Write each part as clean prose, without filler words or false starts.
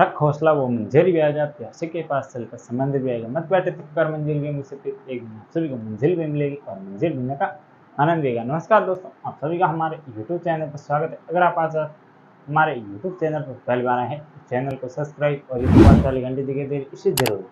रख हौसला वो मंजिल भी आ जाती है, हंसी के पास चलकर समंदर भी आएगा, मत बैठे तुम कर मंजिल के मुझसे फिर एक दिन आप सभी को मंजिल भी मिलेगी और मंजिल मिलने का आनंद देगा। नमस्कार दोस्तों, आप सभी का हमारे यूट्यूब चैनल पर स्वागत है। अगर आप आज हमारे यूट्यूब चैनल पर पहली बार आए हैं तो चैनल को सब्सक्राइब और यूट्यूब पास वाली घंटी दिखाई दे रही इसे जरूर,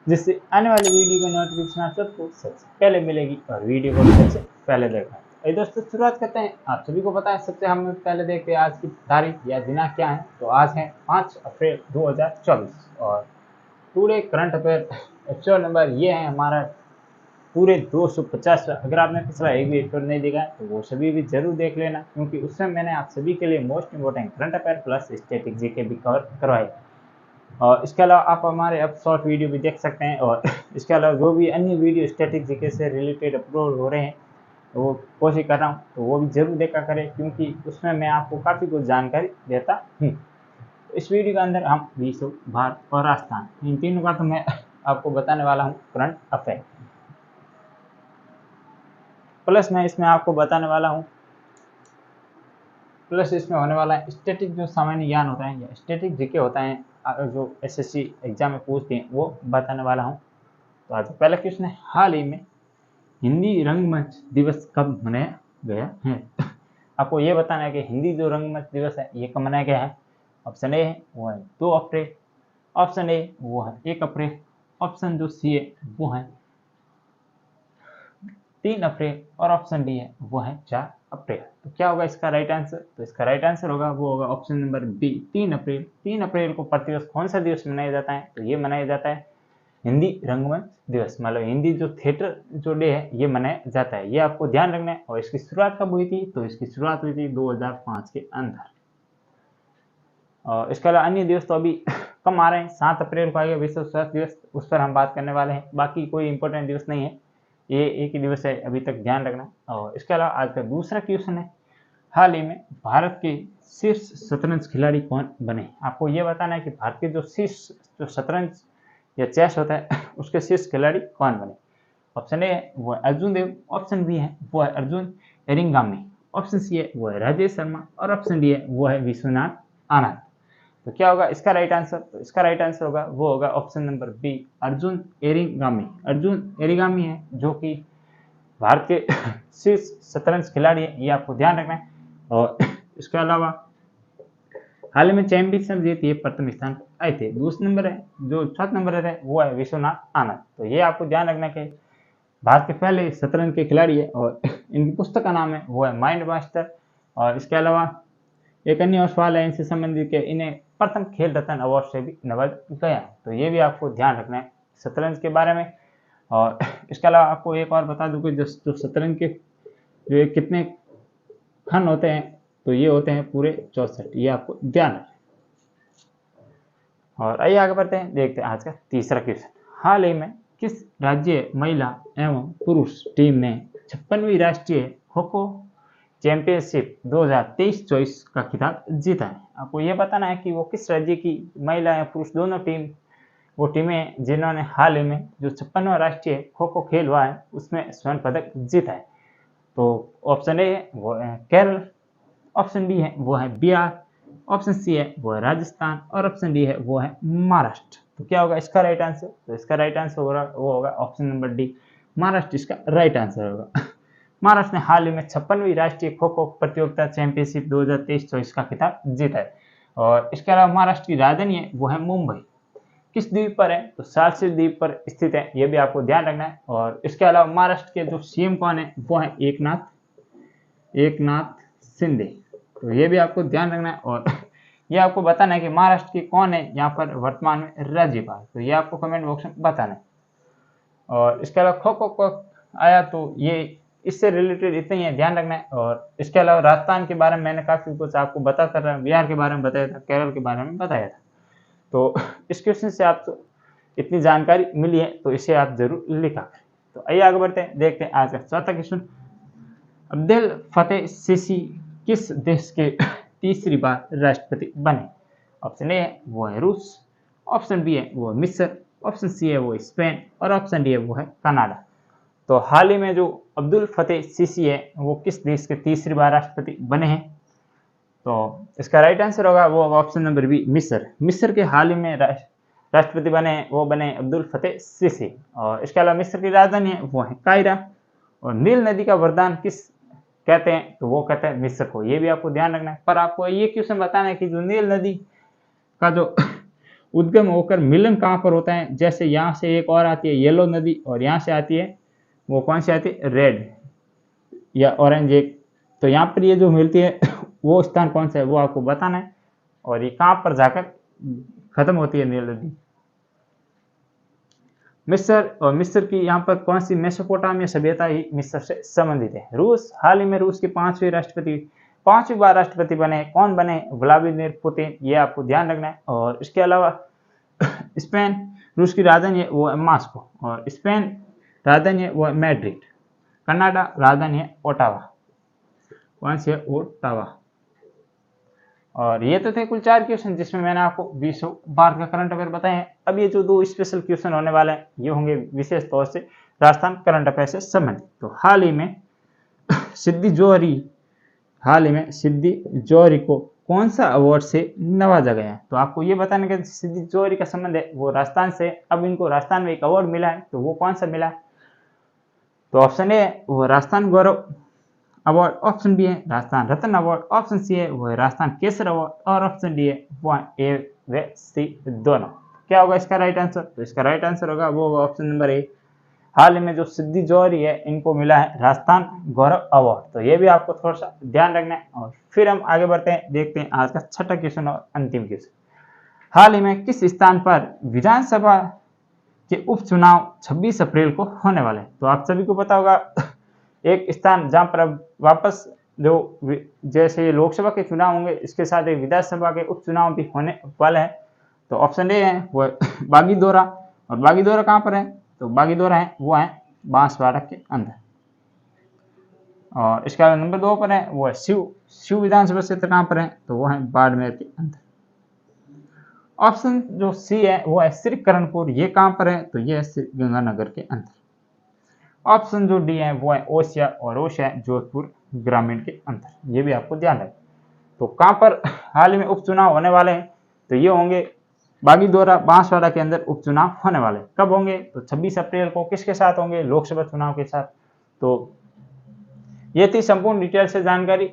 जिससे आने वाली वीडियो की नोटिफिकेशन आप सबको सबसे पहले मिलेगी और वीडियो को सबसे पहले देखना। तो दोस्तों शुरुआत करते हैं। आप सभी को पता है सबसे हम पहले देखते हैं आज की तारीख या दिनांक क्या है। तो आज है 5 अप्रैल 2024 और today current affair episode number ये है हमारा पूरे 250। अगर आपने पिछला एक भी एपिसोड नहीं देखा है तो वो सभी भी जरूर देख लेना, क्योंकि उसमें मैंने आप सभी के लिए most important current affair plus static GK भी कवर करवाए। और इसके अलावा आप हमारे अब शॉर्ट वीडियो भी देख सकते हैं और इसके अलावा जो भी अन्य वीडियो स्टैटिक जीके से रिलेटेड अपलोड हो रहे हैं तो वो कोशिश कर रहा हूँ तो वो भी जरूर देखा करें, क्योंकि उसमें मैं आपको काफ़ी कुछ जानकारी देता हूँ। इस वीडियो के अंदर हम विश्व, भारत और राजस्थान इन तीनों का तो मैं आपको बताने वाला हूँ करंट अफेयर, प्लस मैं इसमें आपको बताने वाला हूँ प्लस इसमें होने वाला है स्टैटिक जो सामान्य ज्ञान होता है या स्टैटिक जीके होता है जो एसएससी एग्जाम में पूछते हैं वो बताने वाला हूँ। तो आज पहला क्वेश्चन है, हाल ही में हिंदी रंगमंच दिवस कब मनाया गया है? आपको ये बताना है कि हिंदी जो रंगमंच दिवस है ये कब मनाया गया है। ऑप्शन ए है वो है 2 अप्रैल, ऑप्शन ए वो है 1 अप्रैल, ऑप्शन जो सी है वो है 3 अप्रैल और ऑप्शन डी है वो है 4 अप्रैल। तो क्या होगा इसका राइट आंसर? तो इसका राइट आंसर होगा वो होगा ऑप्शन नंबर बी 3 अप्रैल। 3 अप्रैल को प्रतिवर्ष कौन सा दिवस मनाया जाता है? तो ये मनाया जाता है हिंदी रंगमंच दिवस, मतलब हिंदी जो थिएटर जो डे है ये मनाया जाता है। ये आपको ध्यान रखना है। और इसकी शुरुआत कब हुई थी? तो इसकी शुरुआत हुई थी 2005 के अंदर। और इसके अलावा अन्य दिवस तो अभी कम आ रहे हैं। 7 अप्रैल को आएगा विश्व स्वास्थ्य दिवस, उस पर हम बात करने वाले हैं। बाकी कोई इंपॉर्टेंट दिवस नहीं है, ये एक ही दिवस है अभी तक, ध्यान रखना। और इसके अलावा आज का दूसरा क्वेश्चन है, हाल ही में भारत के शीर्ष शतरंज खिलाड़ी कौन बने? आपको ये बताना है कि भारत के जो शीर्ष जो शतरंज या चेस होता है उसके शीर्ष खिलाड़ी कौन बने। ऑप्शन ए है वो है अर्जुन देव, ऑप्शन बी है वो है अर्जुन एरिंगामी, ऑप्शन सी है वो है राजेश शर्मा और ऑप्शन डी है वो है विश्वनाथ आनंद। तो क्या होगा इसका राइट आंसर? तो इसका राइट आंसर होगा वो होगा option number B Arjun Erigaisi. Arjun Erigaisi है जो कि भारत के शीर्ष शतरंज खिलाड़ी है, ये आपको ध्यान रखना है। और इसके अलावा हाल ही में चैंपियनशिप जीती है, प्रथम स्थान पर आए थे। दूसरे नंबर है जो चौथा नंबर है वो है विश्वनाथ आनंद। तो ये आपको ध्यान रखना कि भारत के पहले शतरंज के खिलाड़ी है और इनकी पुस्तक का नाम है वो है माइंड मास्टर। और इसके अलावा एक अन्य सवाल है इनसे संबंधित कि इन्हें प्रथम खेल रत्न अवार्ड से भी नवाजा गया। तो ये भी आपको ध्यान रखना है शतरंज के बारे में। और इसके अलावा आपको एक और बता दूं कि जो शतरंज के जो कितने खंड होते हैं, तो ये होते हैं पूरे 64, ये आपको ध्यान रखें। और आइए आगे बढ़ते हैं, देखते हैं आज का तीसरा क्वेश्चन, हाल ही में किस राज्य महिला एवं पुरुष टीम ने 56वीं राष्ट्रीय खो खो चैंपियनशिप 2023-24 का खिताब जीता है? आपको ये बताना है कि वो किस राज्य की महिला या पुरुष दोनों टीम वो टीमें जिन्होंने हाल ही में जो 56वां राष्ट्रीय खो खो खेल हुआ है उसमें स्वर्ण पदक जीता है। तो ऑप्शन ए है वो है केरल, ऑप्शन बी है वो है बिहार, ऑप्शन सी है वो है राजस्थान और ऑप्शन डी है वो है महाराष्ट्र। तो क्या होगा इसका राइट आंसर? तो इसका राइट आंसर होगा वो होगा ऑप्शन नंबर डी महाराष्ट्र, इसका राइट आंसर होगा। महाराष्ट्र ने हाल ही में 56वीं राष्ट्रीय खो खो प्रतियोगिता चैंपियनशिप 2023-24 का खिताब जीता है। और इसके अलावा महाराष्ट्र की राजधानी है वो है मुंबई। किस द्वीप पर है? तो सालसेर द्वीप पर स्थित है, ये भी आपको ध्यान रखना है। और इसके अलावा महाराष्ट्र के जो सीएम कौन है वो है एकनाथ शिंदे। तो ये भी आपको ध्यान रखना है। और ये आपको बताना है कि महाराष्ट्र के कौन है यहाँ पर वर्तमान में राज्यपाल, तो ये आपको कमेंट बॉक्स में बताना है। और इसके अलावा खो खो को आया तो ये इससे रिलेटेड इतना ही है, ध्यान रखना है। और इसके अलावा राजस्थान के बारे में मैंने काफ़ी कुछ आपको बता कर रहा हूँ, बिहार के बारे में बताया था, केरल के बारे में बताया था। तो इस क्वेश्चन से आपको इतनी जानकारी मिली है तो इसे आप जरूर लिखा करें। तो आइए आगे बढ़ते हैं, देखते हैं आज का चौथा क्वेश्चन, अब्देल फतेह सीसी किस देश के तीसरी बार राष्ट्रपति बने? ऑप्शन ए है वो है रूस, ऑप्शन बी है वो है मिस्र, ऑप्शन सी है वो स्पेन और ऑप्शन डी है वो है कनाडा। तो हाल ही में जो अब्दुल फतेह सीसी है वो किस देश के तीसरी बार राष्ट्रपति बने हैं? तो इसका राइट आंसर होगा वो ऑप्शन नंबर बी, मिस्र। मिस्र के हाल ही में राष्ट्रपति बने वो बने अब्दुल फतेह सीसी। और इसके अलावा मिस्र की राजधानी है वो है कायरा। और नील नदी का वरदान किस कहते हैं, तो वो कहते हैं मिस्र को। ये भी आपको ध्यान रखना है। पर आपको ये क्वेश्चन बताना है कि जो नील नदी का जो उद्गम होकर मिलन कहाँ पर होता है, जैसे यहाँ से एक और आती है येलो नदी और यहाँ से आती है वो कौन सी आती है, रेड या ऑरेंज एक। तो यहाँ पर ये जो मिलती है वो स्थान कौन सा है वो आपको बताना है, और ये कहाँ पर जाकर खत्म होती है नील नदी। मिस्र, और मिस्र की यहाँ पर कौन सी मेसोपोटामिया सभ्यता ही मिस्र से संबंधित है। रूस, हाल ही में रूस के पांचवी बार राष्ट्रपति बने, कौन बने, व्लादिमीर पुतिन। ये आपको ध्यान रखना है। और इसके अलावा स्पेन, रूस की राजधानी है वो है मॉस्को, और स्पेन राजधानी है वो है मैड्रिड। कनाडा राजधानी है ओटावा, कौन सी है, ओटावा। और ये तो थे कुल 4 क्वेश्चन जिसमें मैंने आपको 20 भारत का करंट अफेयर बताए हैं। अब ये जो 2 स्पेशल क्वेश्चन होने वाले हैं ये होंगे विशेष तौर से राजस्थान करंट अफेयर से संबंधित। तो हाल ही में सिद्धि जौहरी को कौन सा अवार्ड से नवाजा गया है। तो आपको ये बताने का सिद्धि जौहरी का संबंध है वो राजस्थान से। अब इनको राजस्थान में एक अवार्ड मिला है, तो वो कौन सा मिला है, तो ऑप्शन ए है वो राजस्थान गौरव अवार्ड, ऑप्शन बी है राजस्थान रत्न अवार्ड, ऑप्शन सी है वो है राजस्थान केसर अवार्ड, और ऑप्शन डी है वो ए व सी दोनों। क्या होगा इसका राइट आंसर, तो इसका राइट आंसर होगा वो ऑप्शन नंबर ए। हाल ही में जो सिद्धि जौहरी है इनको मिला है राजस्थान गौरव अवार्ड। तो ये भी आपको थोड़ा सा ध्यान रखना है। और फिर हम आगे बढ़ते हैं, देखते हैं आज का 6ठा क्वेश्चन और अंतिम क्वेश्चन। हाल ही में किस स्थान पर विधानसभा के उपचुनाव 26 अप्रैल को होने वाले हैं। तो आप सभी को पता होगा एक स्थान जहां पर अब वापस जो जैसे ये लोकसभा के चुनाव होंगे इसके साथ एक विधानसभा के उपचुनाव भी होने वाले हैं। तो ऑप्शन ए है वो बागीदोरा। और बागीदोरा कहाँ पर है, तो बागीदोरा है वो है बांसवाड़ा के अंदर। और इसका नंबर 2 पर है वो है शिव विधानसभा क्षेत्र कहाँ पर है, तो वो है बाड़मेर के अंदर। ऑप्शन जो सी है वो है श्रीकरणपुर। ये कहाँ पर है, तो ये है गंगानगर के अंदर। ऑप्शन जो डी है वो है ओसिया, और ओसिया है जोधपुर ग्रामीण के अंदर। ये भी आपको ध्यान रखें। तो कहाँ पर हाल ही में उपचुनाव होने वाले हैं, तो ये होंगे बागीदोरा बांसवाड़ा के अंदर उपचुनाव होने वाले। कब होंगे, तो 26 अप्रैल को। किसके साथ होंगे, लोकसभा चुनाव के साथ। तो ये थी संपूर्ण डिटेल से जानकारी।